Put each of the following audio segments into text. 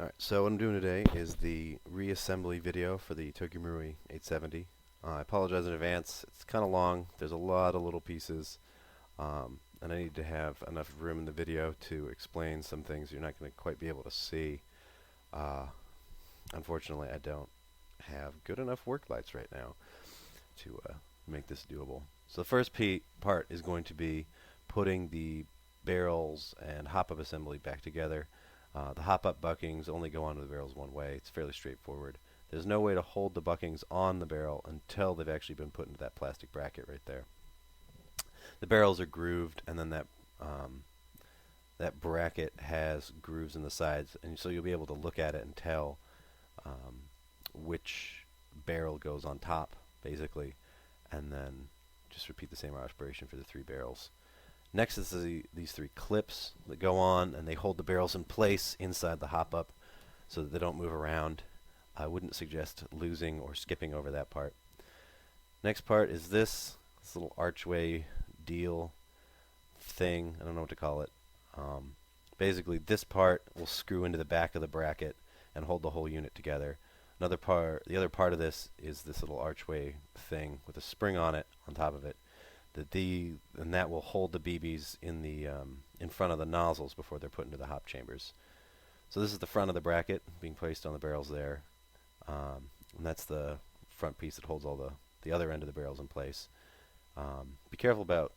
Alright, so what I'm doing today is the reassembly video for the Marui M870. I apologize in advance. It's kind of long. There's a lot of little pieces, and I need to have enough room in the video to explain some things you're not going to quite be able to see. Unfortunately, I don't have good enough work lights right now to make this doable. So the first part is going to be putting the barrels and hop-up assembly back together. The hop-up buckings only go onto the barrels one way. It's fairly straightforward. There's no way to hold the buckings on the barrel until they've actually been put into that plastic bracket right there. The barrels are grooved, and then that bracket has grooves in the sides, and so you'll be able to look at it and tell which barrel goes on top, basically, and then just repeat the same operation for the three barrels. Next is these three clips that go on, and they hold the barrels in place inside the hop-up so that they don't move around. I wouldn't suggest losing or skipping over that part. Next part is this little archway deal thing. I don't know what to call it. Basically, this part will screw into the back of the bracket and hold the whole unit together. The other part of this is this little archway thing with a spring on it, on top of it. And that will hold the BBs in front of the nozzles before they're put into the hop chambers. So this is the front of the bracket being placed on the barrels there, and that's the front piece that holds all the other end of the barrels in place. Be careful about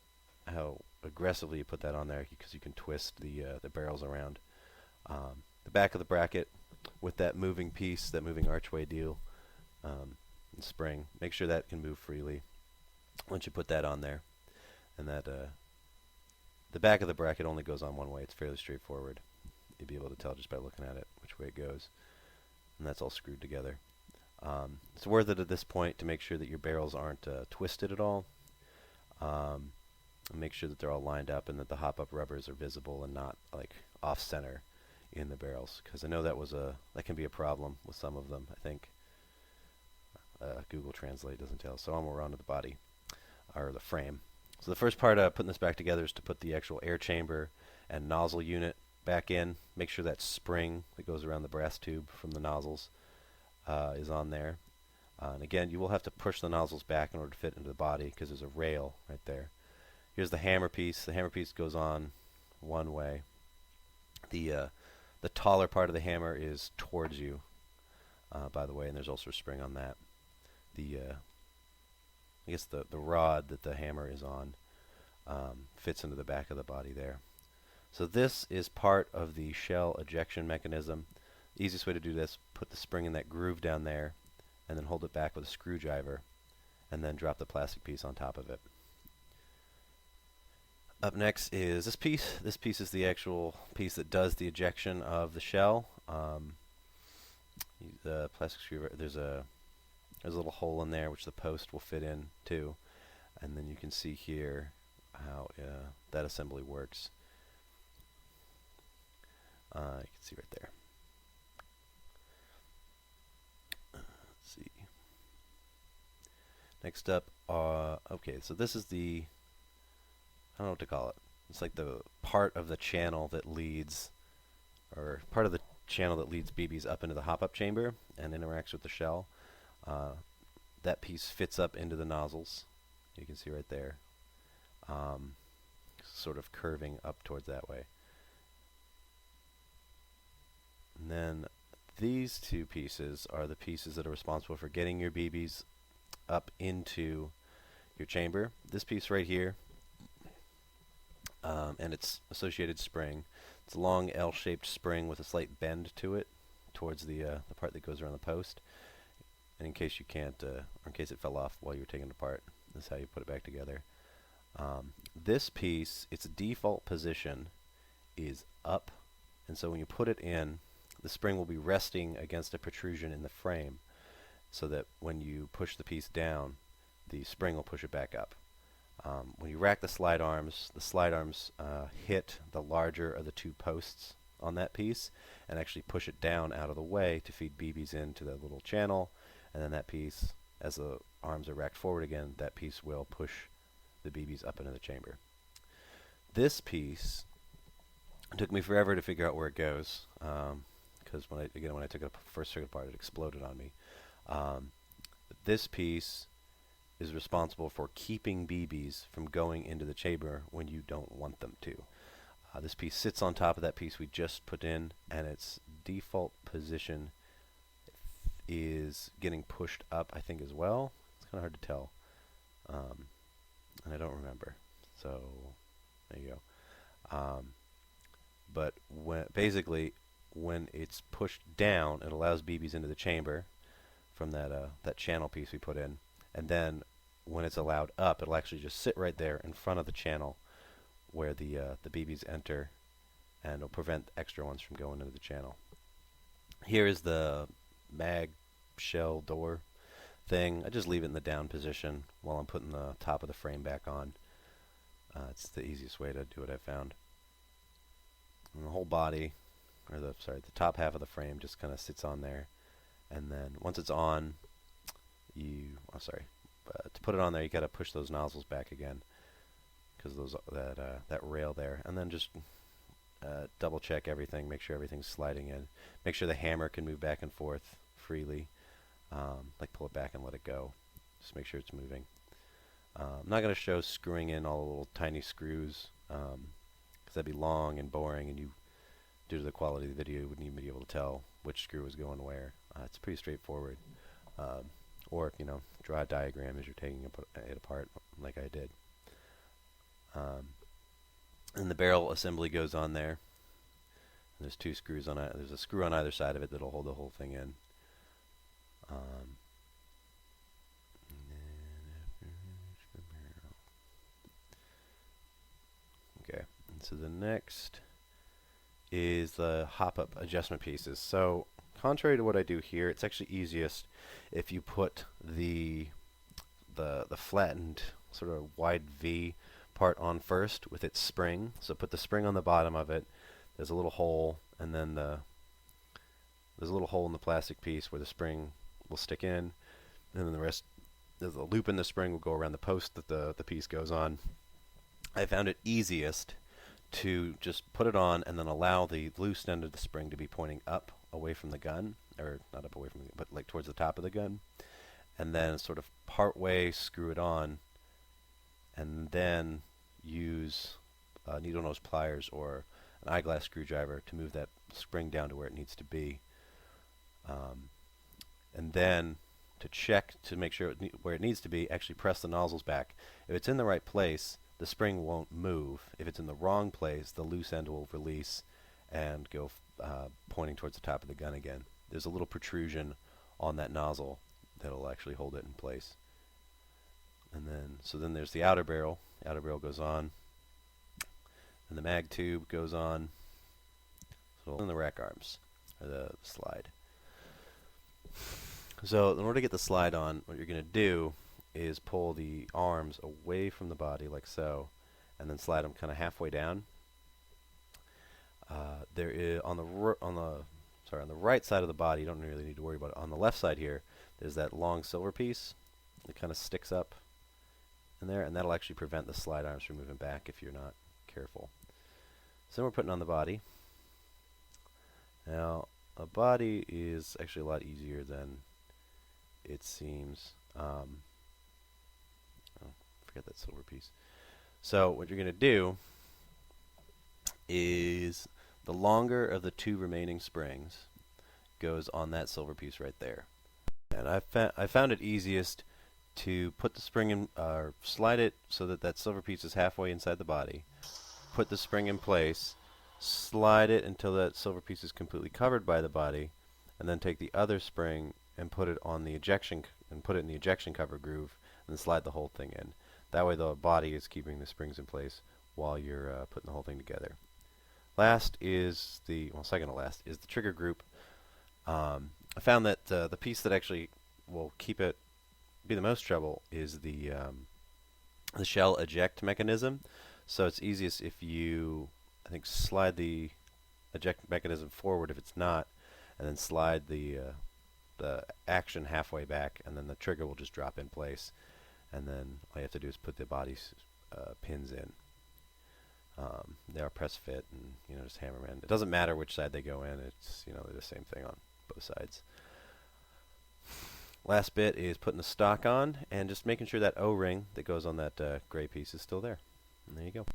how aggressively you put that on there, because you can twist the barrels around. The back of the bracket with that moving piece, that moving archway deal, and spring, make sure that can move freely once you put that on there. And that the back of the bracket only goes on one way. It's fairly straightforward. You'll be able to tell just by looking at it which way it goes. And that's all screwed together. It's worth it at this point to make sure that your barrels aren't twisted at all. And make sure that they're all lined up and that the hop-up rubbers are visible and not like off-center in the barrels, because I know that can be a problem with some of them. I think Google Translate doesn't tell. So we're onto the body, or the frame. So the first part of putting this back together is to put the actual air chamber and nozzle unit back in. Make sure that spring that goes around the brass tube from the nozzles is on there. And again, you will have to push the nozzles back in order to fit into the body, because there's a rail right there. Here's the hammer piece. The hammer piece goes on one way. The taller part of the hammer is towards you, by the way, and there's also a spring on that. I guess the rod that the hammer is on fits into the back of the body there. So this is part of the shell ejection mechanism. The easiest way to do this, put the spring in that groove down there, and then hold it back with a screwdriver, and then drop the plastic piece on top of it. Up next is this piece. This piece is the actual piece that does the ejection of the shell. The plastic screwdriver, there's a little hole in there which the post will fit in too, and then you can see here how that assembly works. You can see right there. Let's see. Next up, okay, so this is I don't know what to call it. It's like the part of the channel that leads, or part of the channel that leads BBs up into the hop-up chamber and interacts with the shell. That piece fits up into the nozzles. You can see right there, sort of curving up towards that way. And then these two pieces are the pieces that are responsible for getting your BBs up into your chamber. This piece right here, and its associated spring. It's a long L-shaped spring with a slight bend to it towards the part that goes around the post. And in case you can't, or in case it fell off while you were taking it apart, this is how you put it back together. This piece, its default position is up, and so when you put it in, the spring will be resting against a protrusion in the frame, so that when you push the piece down, the spring will push it back up. When you rack the slide arms hit the larger of the two posts on that piece and actually push it down out of the way to feed BBs into that little channel, and then that piece, as the arms are racked forward again, that piece will push the BBs up into the chamber. This piece, it took me forever to figure out where it goes, because when I took it first circuit apart, it exploded on me. This piece is responsible for keeping BBs from going into the chamber when you don't want them to. This piece sits on top of that piece we just put in, and its default position is getting pushed up, I think, as well. It's kind of hard to tell, and I don't remember. So there you go. But basically, when it's pushed down, it allows BBs into the chamber from that channel piece we put in, and then when it's allowed up, it'll actually just sit right there in front of the channel where the BBs enter, and it'll prevent extra ones from going into the channel. Here is the mag shell door thing. I just leave it in the down position while I'm putting the top of the frame back on. It's the easiest way to do it, I've found. And the whole body, or the top half of the frame just kind of sits on there, and then once it's on, to put it on there, you got to push those nozzles back again, because that rail there, and then just double check everything, make sure everything's sliding in, make sure the hammer can move back and forth freely, like pull it back and let it go, just make sure it's moving. I'm not going to show screwing in all the little tiny screws, because that'd be long and boring, and due to the quality of the video, you wouldn't even be able to tell which screw was going where. It's pretty straightforward. Or, draw a diagram as you're taking it apart, like I did. And the barrel assembly goes on there. There's two screws on it. There's a screw on either side of it that'll hold the whole thing in. Okay, and so the next is the hop-up adjustment pieces. So, contrary to what I do here, it's actually easiest if you put the flattened sort of wide V part on first with its spring. So put the spring on the bottom of it. There's a little hole, and then there's a little hole in the plastic piece where the spring will stick in, and then the rest, there's a loop in the spring will go around the post that the piece goes on. I found it easiest to just put it on and then allow the loose end of the spring to be pointing up away from the gun, or not up away from the gun, but like towards the top of the gun, and then sort of part way screw it on, and then use needle nose pliers or an eyeglass screwdriver to move that spring down to where it needs to be, and then to check to make sure where it needs to be, actually press the nozzles back. If it's in the right place, the spring won't move. If it's in the wrong place, the loose end will release and go pointing towards the top of the gun again. There's a little protrusion on that nozzle that'll actually hold it in place. And then there's the outer barrel. The outer barrel goes on, and the mag tube goes on. So in the rack arms, or the slide. So in order to get the slide on, what you're going to do is pull the arms away from the body like so, and then slide them kind of halfway down. There is on the right side of the body, you don't really need to worry about it. On the left side here, there's that long silver piece that kind of sticks up in there, and that'll actually prevent the slide arms from moving back if you're not careful. So then we're putting on the body. Now, a body is actually a lot easier than it seems. Forget that silver piece. So what you're going to do is the longer of the two remaining springs goes on that silver piece right there. And I found it easiest to put the spring in, or slide it so that that silver piece is halfway inside the body, put the spring in place, slide it until that silver piece is completely covered by the body, and then take the other spring and put it on the ejection in the ejection cover groove, and then slide the whole thing in. That way the body is keeping the springs in place while you're putting the whole thing together. Second to last is the trigger group. I found that the piece that actually will be the most trouble is the shell eject mechanism. So it's easiest if you, I think, slide the eject mechanism forward if it's not, and then slide the action halfway back, and then the trigger will just drop in place. And then all you have to do is put the body's pins in. They are press fit, and just hammer them in. It doesn't matter which side they go in. It's they're the same thing on both sides. Last bit is putting the stock on and just making sure that O-ring that goes on that gray piece is still there. And there you go.